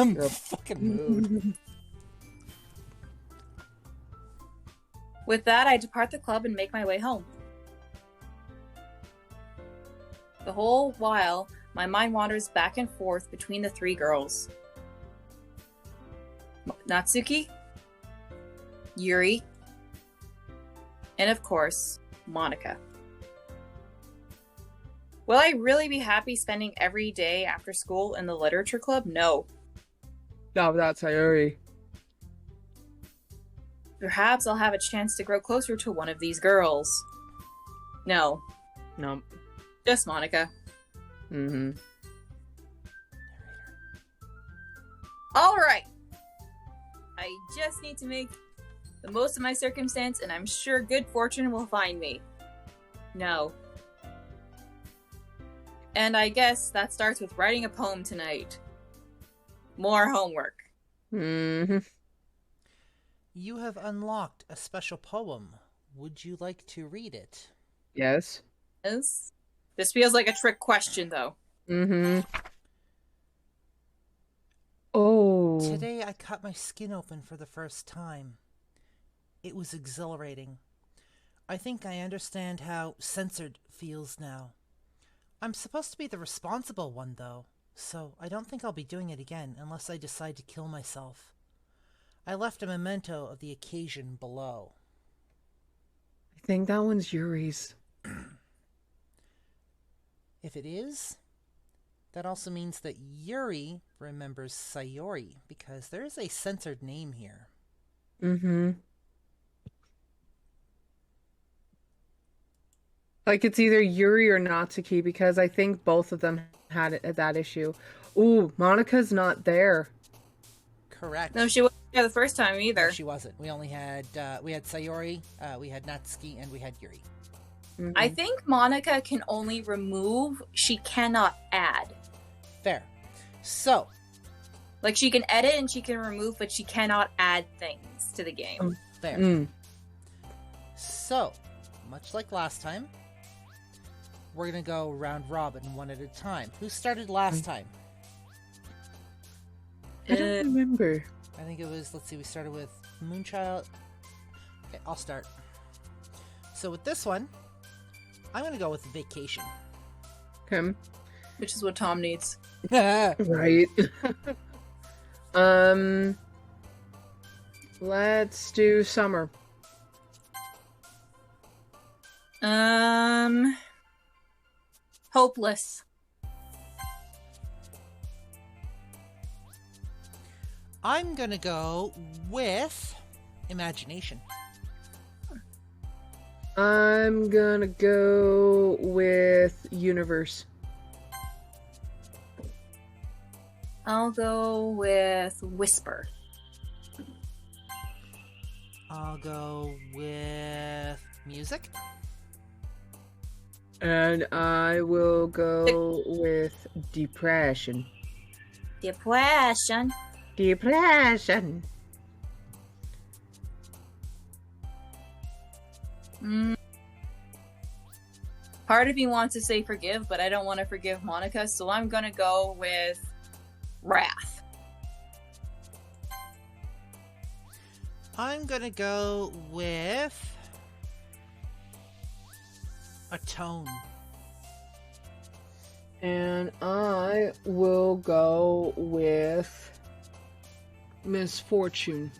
Fucking mood. With that, I depart the club and make my way home. The whole while, my mind wanders back and forth between the three girls. Natsuki, Yuri, and of course, Monika. Will I really be happy spending every day after school in the literature club? No. No, that's Sayori. Perhaps I'll have a chance to grow closer to one of these girls. No. No. Just Monika. Mm-hmm. Alright. I just need to make the most of my circumstance, and I'm sure good fortune will find me. No. And I guess that starts with writing a poem tonight. More homework. Mm-hmm. You have unlocked a special poem. Would you like to read it? Yes. Yes. This feels like a trick question, though. Mm-hmm. Oh. Today I cut my skin open for the first time. It was exhilarating. I think I understand how censored feels now. I'm supposed to be the responsible one, though, so I don't think I'll be doing it again unless I decide to kill myself. I left a memento of the occasion below. I think that one's Yuri's. If it is, that also means that Yuri remembers Sayori, because there is a censored name here. Mm-hmm. Like, it's either Yuri or Natsuki, because I think both of them had that issue. Ooh, Monika's not there. Correct. No, she wasn't there the first time either. No, she wasn't. We only had Sayori, we had Natsuki, and we had Yuri. Mm-hmm. I think Monika can only remove, she cannot add. Fair. So. Like, she can edit and she can remove, but she cannot add things to the game. Fair. Mm. So, much like last time, we're going to go round robin one at a time. Who started last time? I don't remember. I think it was, let's see, we started with Moonchild. Okay, I'll start. So with this one, I'm going to go with vacation. Okay. Which is what Tom needs. Right. Let's do summer. Hopeless. I'm gonna go with imagination. I'm gonna go with universe. I'll go with whisper. I'll go with music. And I will go with depression. Depression. Depression. Part of me wants to say forgive, but I don't want to forgive Monika, so I'm gonna go with wrath. I'm gonna go with atone. And I will go with misfortune.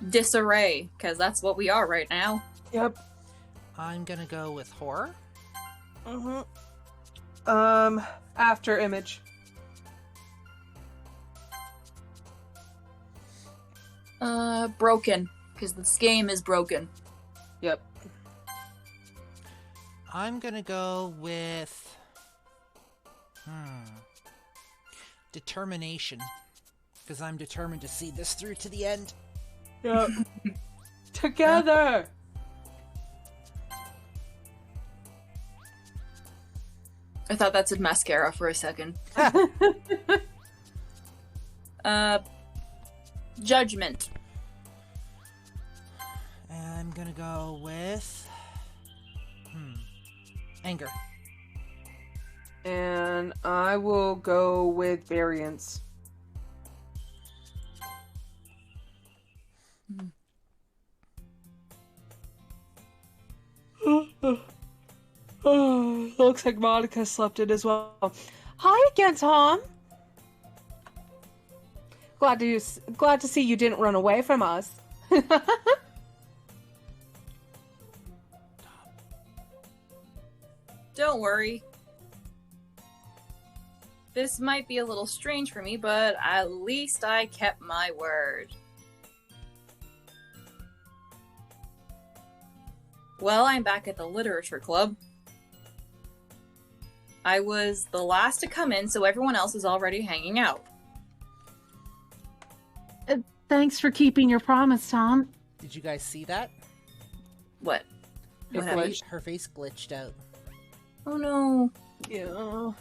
Disarray, because that's what we are right now. Yep. I'm gonna go with horror. After image. Broken, because this game is broken. Yep. I'm gonna go with determination, because I'm determined to see this through to the end. Yep. Together. I thought that said mascara for a second. Judgment. I'm gonna go with... anger. And I will go with variance. Looks like Monica slept it as well. Hi again, Tom. Glad to see you didn't run away from us. Don't worry. This might be a little strange for me, but at least I kept my word. Well, I'm back at the Literature Club. I was the last to come in, so everyone else is already hanging out. Thanks for keeping your promise, Tom. Did you guys see that? What? It happened? glitched. Her face glitched out. Oh no. Yeah.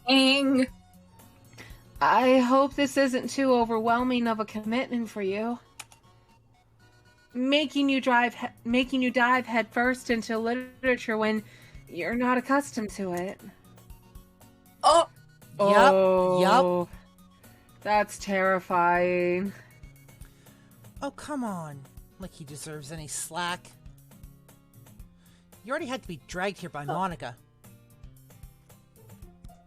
Dang. I hope this isn't too overwhelming of a commitment for you. Making you dive headfirst into literature when you're not accustomed to it. Oh! Yup. That's terrifying. Oh, come on. Like he deserves any slack. You already had to be dragged here by Monica.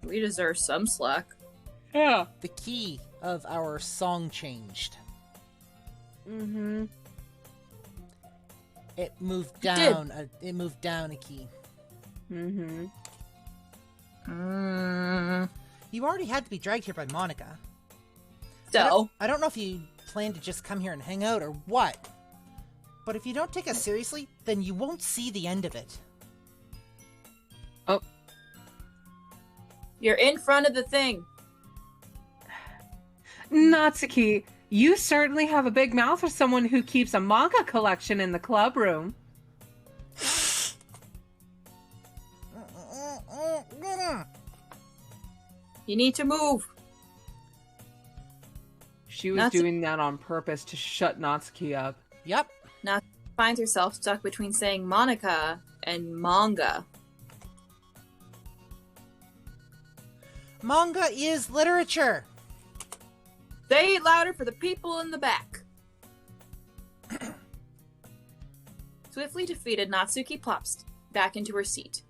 We deserve some slack. Yeah. The key of our song changed. Mm-hmm. It moved It down. It moved down a key. Mm-hmm. You already had to be dragged here by Monica. So, I don't know if you plan to just come here and hang out or what. But if you don't take us seriously, then you won't see the end of it. you're in front of the thing. Natsuki, you certainly have a big mouth for someone who keeps a manga collection in the club room. You need to move. She was Natsu- doing that on purpose to shut Natsuki up. Yep. Finds herself stuck between saying Monica and manga. Manga is literature. Say it louder for the people in the back. Swiftly defeated, Natsuki plops back into her seat.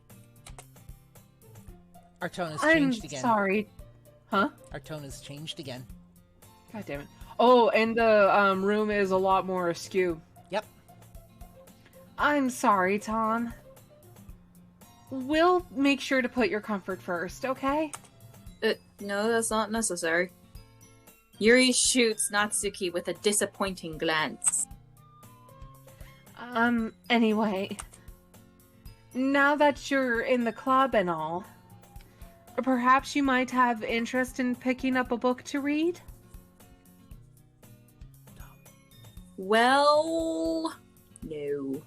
Our tone has I'm changed again. sorry. Huh? Our tone has changed again. God damn it. Oh, and the room is a lot more askew. Yep. I'm sorry, Tom. We'll make sure to put your comfort first, okay? No, that's not necessary. Yuri shoots Natsuki with a disappointing glance. Anyway. Now that you're in the club and all, perhaps you might have interest in picking up a book to read? Well, no.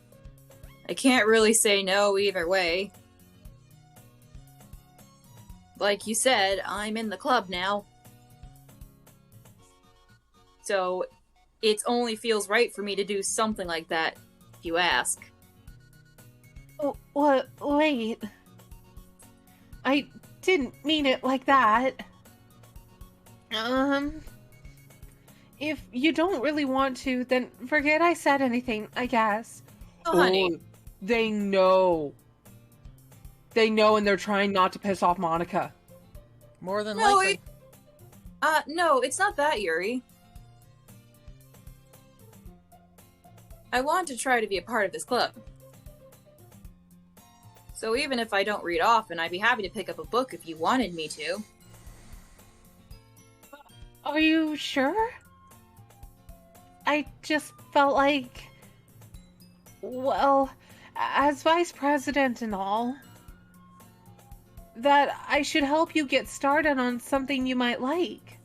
I can't really say no either way. Like you said, I'm in the club now. So, it only feels right for me to do something like that, if you ask. Oh, what? Wait. I didn't mean it like that. If you don't really want to, then forget I said anything, I guess. Oh, honey. Oh, they know. They know, and they're trying not to piss off Monica. More than No, likely. no, it's not that, Yuri. I want to try to be a part of this club. So even if I don't read often, I'd be happy to pick up a book if you wanted me to. Are you sure? I just felt like... Well, as vice president and all, that I should help you get started on something you might like.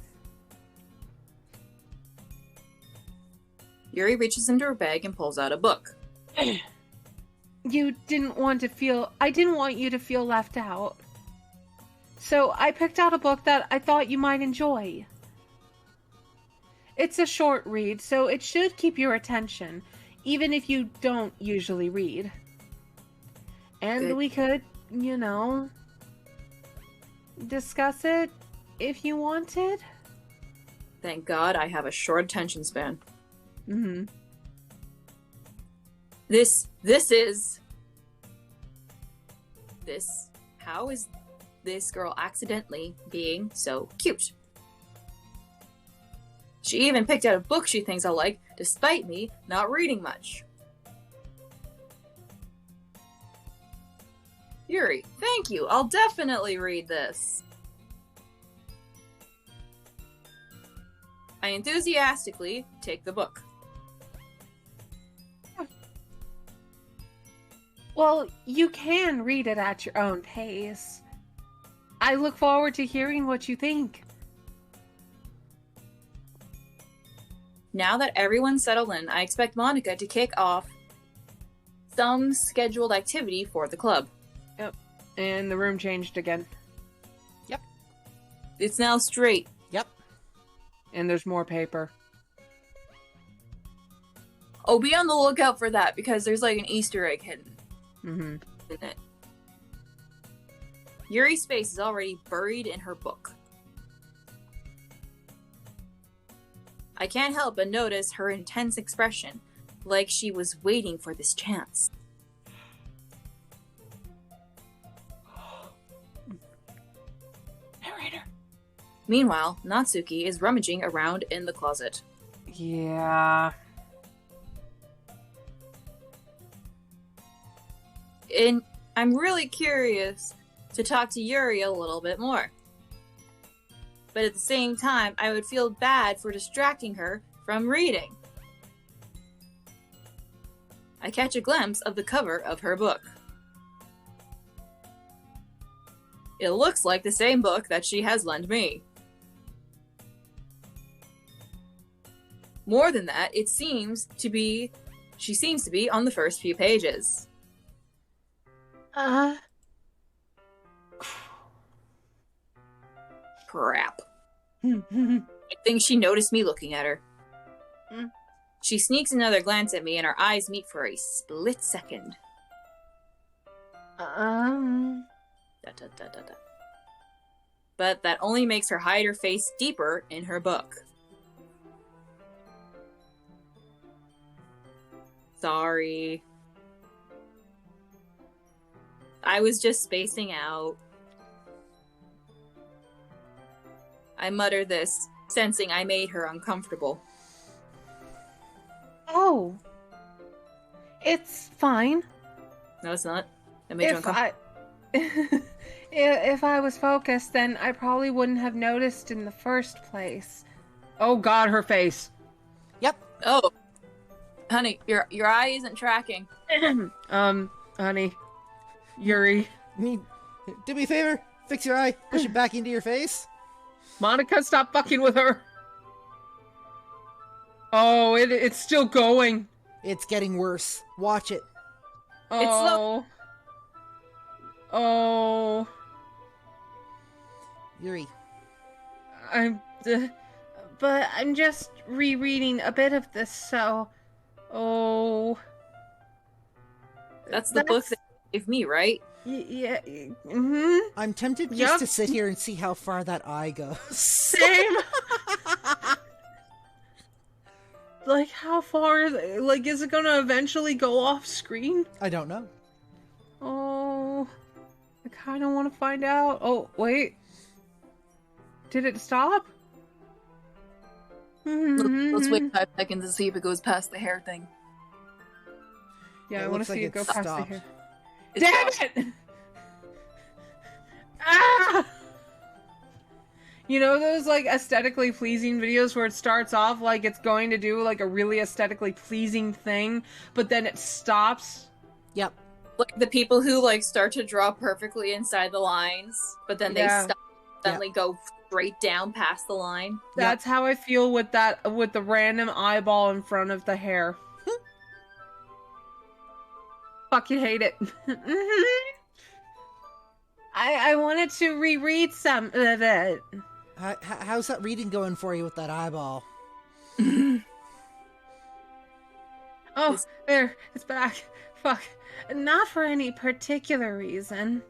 Yuri reaches into her bag and pulls out a book. I didn't want you to feel left out. So I picked out a book that I thought you might enjoy. It's a short read, so it should keep your attention. even if you don't usually read. And Good. we could, discuss it if you wanted. Thank God I have a short attention span. Mm-hmm. How is this girl accidentally being so cute? She even picked out a book she thinks I'll like, despite me not reading much. Yuri, thank you. I'll definitely read this. I enthusiastically take the book. Well, you can read it at your own pace. I look forward to hearing what you think. Now that everyone's settled in, I expect Monica to kick off some scheduled activity for the club. Yep. And the room changed again. Yep. It's now straight. Yep. And there's more paper. Oh, be on the lookout for that, because there's like an Easter egg hidden Mm-hmm. in it. Yuri's face is already buried in her book. I can't help but notice her intense expression, like she was waiting for this chance. Narrator. Meanwhile, Natsuki is rummaging around in the closet. Yeah. And I'm really curious to talk to Yuri a little bit more. But at the same time, I would feel bad for distracting her from reading. I catch a glimpse of the cover of her book. It looks like the same book that she has lent me. More than that, she seems to be on the first few pages. Crap. I think she noticed me looking at her. She sneaks another glance at me and our eyes meet for a split second. Da, da, da, da, da. But that only makes her hide her face deeper in her book. Sorry. I was just spacing out. I mutter this, sensing I made her uncomfortable. Oh. It's fine. No, it's not. I made you uncomfortable. If I was focused, then I probably wouldn't have noticed in the first place. Oh God, her face. Yep. Oh, honey, your eye isn't tracking. Honey, Yuri. Do me a favor. Fix your eye. Push it back into your face. Monica, stop fucking with her. Oh, it's still going. It's getting worse. Watch it. Oh. Oh. Yuri. But I'm just rereading a bit of this, so... Oh... That's the book that you gave me, right? Yeah. Mm-hmm. I'm tempted just to sit here and see how far that eye goes. Same! Like, how far is it? Like, is it gonna eventually go off screen? I don't know. Oh... I kind of want to find out. Oh, wait. Did it stop? Let's wait 5 seconds and see if it goes past the hair thing. Yeah, It I want looks to see like it go it past stopped. the hair. It's Damn it! Ah! You know those, like, aesthetically pleasing videos where it starts off like it's going to do, like, a really aesthetically pleasing thing, but then it stops? Yep. like the people who like start to draw perfectly inside the lines, but then they stop, suddenly go straight down past the line. That's how I feel with that, with the random eyeball in front of the hair. Fucking hate it. I wanted to reread some of it. How's that reading going for you with that eyeball? Oh, there, it's back. Fuck. Not for any particular reason.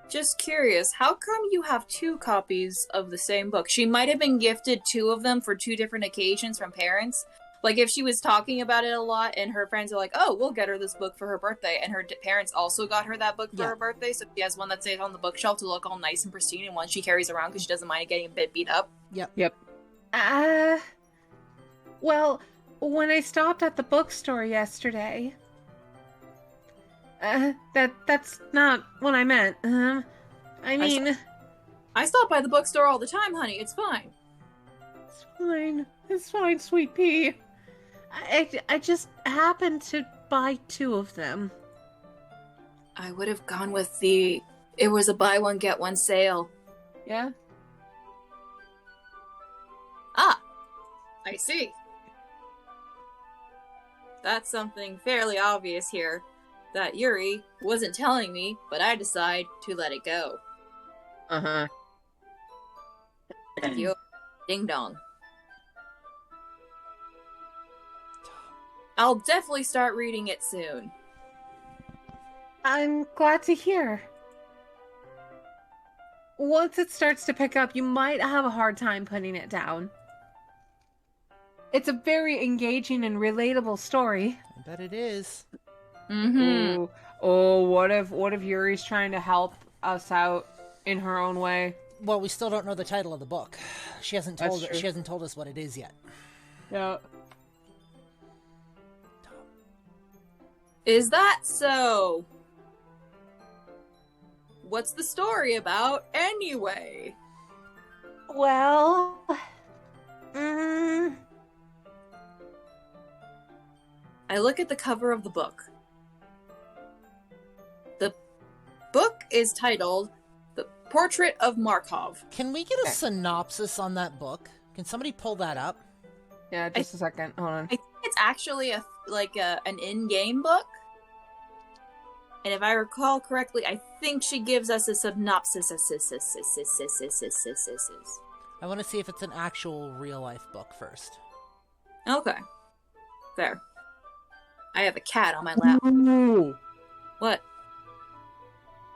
Just curious, how come you have 2 copies of the same book? She might have been gifted 2 of them for 2 different occasions from parents. Like, if she was talking about it a lot and her friends are like, oh, we'll get her this book for her birthday, and her parents also got her that book for her birthday, so she has one that stays on the bookshelf to look all nice and pristine, and one she carries around because she doesn't mind getting a bit beat up. Yep. Well, when I stopped at the bookstore yesterday... that's not what I meant. I mean... I stop by the bookstore all the time, honey. It's fine. It's fine. It's fine, sweet pea. I just happened to buy 2 of them. I would have gone with it was a buy one, get one sale. Yeah? Ah! I see. That's something fairly obvious here that Yuri wasn't telling me, but I decide to let it go. Uh-huh. Yo, ding dong. I'll definitely start reading it soon. I'm glad to hear. Once it starts to pick up, you might have a hard time putting it down. It's a very engaging and relatable story. I bet it is. Mm-hmm. Oh, what if Yuri's trying to help us out in her own way? Well, we still don't know the title of the book. She hasn't told That's true. She hasn't told us what it is yet. Yeah. Is that so? What's the story about anyway? Well... I look at the cover of the book. The book is titled The Portrait of Markov. Can we get a synopsis on that book? Can somebody pull that up? Yeah, just a second. Hold on. I think it's actually an in-game book. And if I recall correctly, I think she gives us a synopsis. I want to see if it's an actual real-life book first. Okay. Fair. I have a cat on my lap. Ooh. What?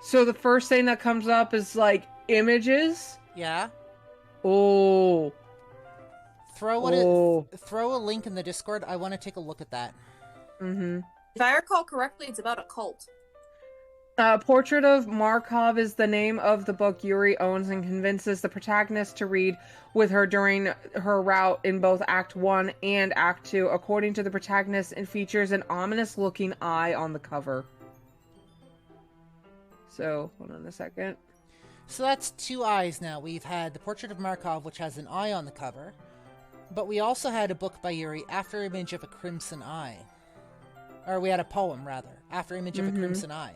So the first thing that comes up is, like, images? Yeah? Oh. Throw a link in the Discord. I want to take a look at that. Mm-hmm. If I recall correctly, it's about a cult. Portrait of Markov is the name of the book Yuri owns and convinces the protagonist to read with her during her route in both Act 1 and Act 2. According to the protagonist, it features an ominous-looking eye on the cover. So, hold on a second. So that's 2 eyes now. We've had The Portrait of Markov, which has an eye on the cover. But we also had a book by Yuri, After Image of a Crimson Eye. Or we had a poem, rather. After Image of a Crimson Eye.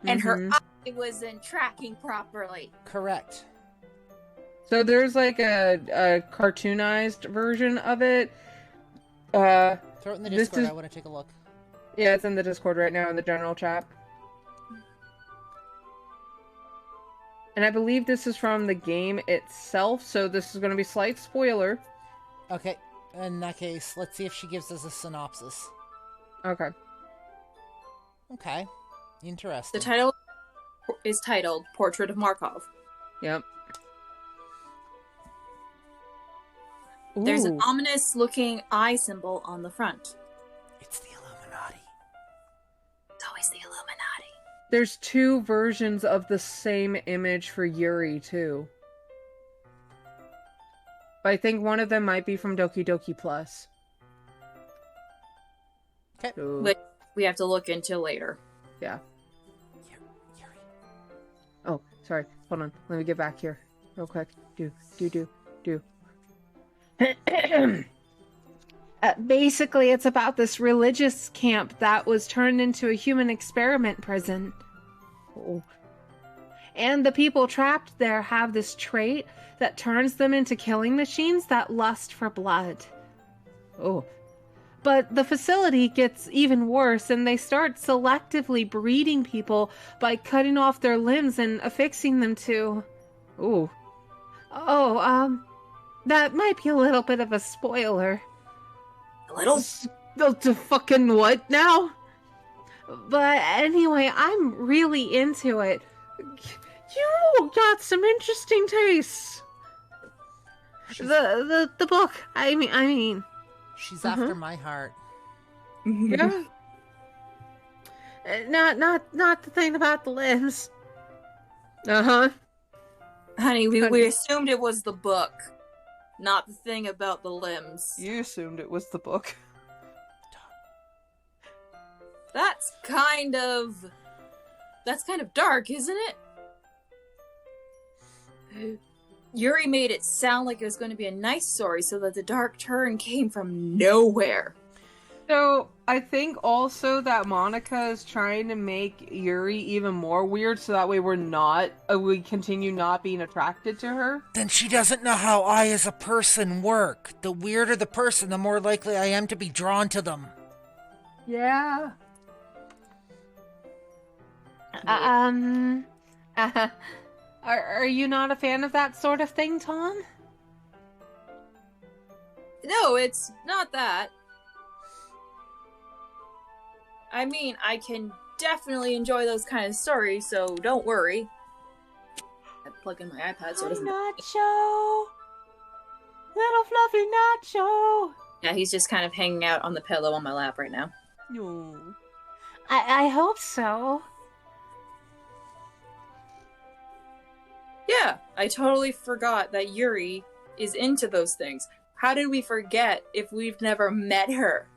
And her eye wasn't tracking properly. Correct. So there's like a cartoonized version of it. Throw it in the Discord. I want to take a look. Yeah, it's in the Discord right now in the general chat. And I believe this is from the game itself, so this is going to be slight spoiler. Okay. In that case, let's see if she gives us a synopsis. Okay. Okay. Interesting. The title is titled Portrait of Markov. Yep. There's an ominous looking eye symbol on the front. It's the Illuminati. It's always the Illuminati. There's 2 versions of the same image for Yuri, too. But I think one of them might be from Doki Doki Plus. Okay. So, Which we have to look into later. yeah. Yuri. Oh, sorry. Hold on. Let me get back here. Real quick. Do. Basically, it's about this religious camp that was turned into a human experiment prison. Oh. And the people trapped there have this trait that turns them into killing machines that lust for blood. Oh. But the facility gets even worse, and they start selectively breeding people by cutting off their limbs and affixing them to... Ooh. Oh, that might be a little bit of a spoiler. little? To fucking what now? But anyway, I'm really into it. You got some interesting tastes. The book. I mean. She's after my heart. Yeah. Not the thing about the limbs. Uh-huh. Honey, we assumed it was the book, not the thing about the limbs. You assumed it was the book. That's kind of dark, isn't it? Yuri made it sound like it was going to be a nice story so that the dark turn came from nowhere. So, I think also that Monica is trying to make Yuri even more weird so that way we continue not being attracted to her. Then she doesn't know how I as a person work. The weirder the person, the more likely I am to be drawn to them. Yeah. Are you not a fan of that sort of thing, Tom? No, it's not that. I mean, I can definitely enjoy those kind of stories, so don't worry. I plug in my iPad so it doesn't... Nacho! Little fluffy Nacho! Yeah, he's just kind of hanging out on the pillow on my lap right now. No. I hope so. Yeah, I totally forgot that Yuri is into those things. How did we forget if we've never met her?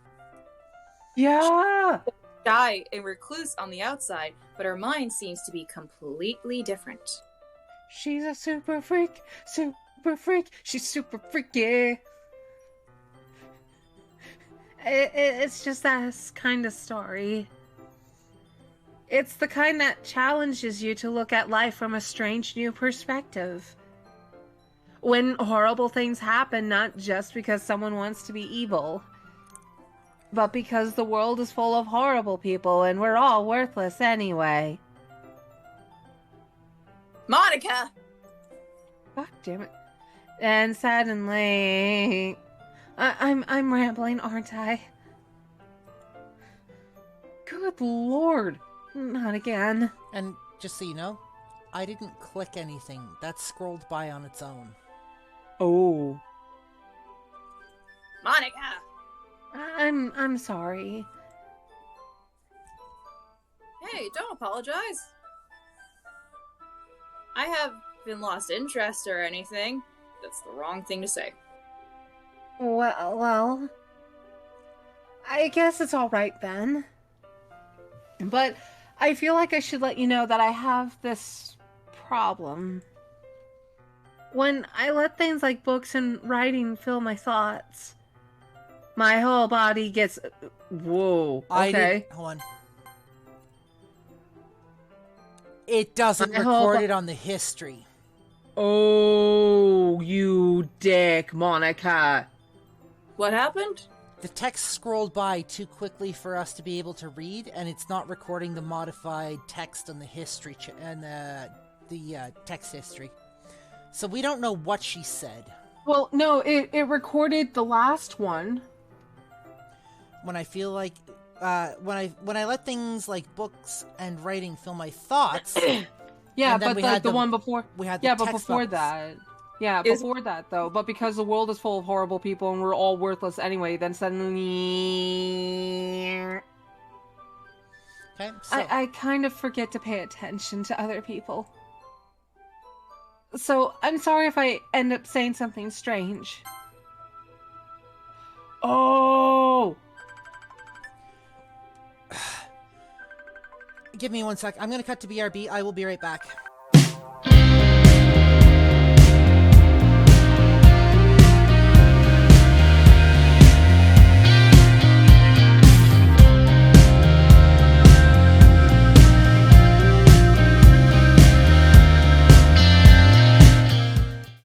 Yeah! Shy and recluse on the outside, but her mind seems to be completely different. She's a super freak. She's super freaky. It's just that kind of story. It's the kind that challenges you to look at life from a strange new perspective. When horrible things happen, not just because someone wants to be evil, but because the world is full of horrible people and we're all worthless anyway. Monica! God damn it. And suddenly... I'm rambling, aren't I? Good lord. Not again. And just so you know, I didn't click anything. That scrolled by on its own. Oh. Monica! I'm sorry. Hey, don't apologize. I haven't lost interest or anything. That's the wrong thing to say. Well, I guess it's alright then. But I feel like I should let you know that I have this problem. When I let things like books and writing fill my thoughts, my whole body gets... Whoa, okay. Hold on. It doesn't My whole record it on the history. Oh, you dick, Monica. What happened? The text scrolled by too quickly for us to be able to read, and it's not recording the modified text on the history and the text history. So we don't know what she said. Well, no, it recorded the last one. When I feel like, when I let things like books and writing fill my thoughts. Yeah, and then but we like had the one before. We had the Yeah, but text before bubbles. that. Yeah, before that though. But because the world is full of horrible people and we're all worthless anyway, then suddenly. Okay, so I kind of forget to pay attention to other people. So I'm sorry if I end up saying something strange. Oh! give me 1 sec. I'm gonna cut to BRB. I will be right back.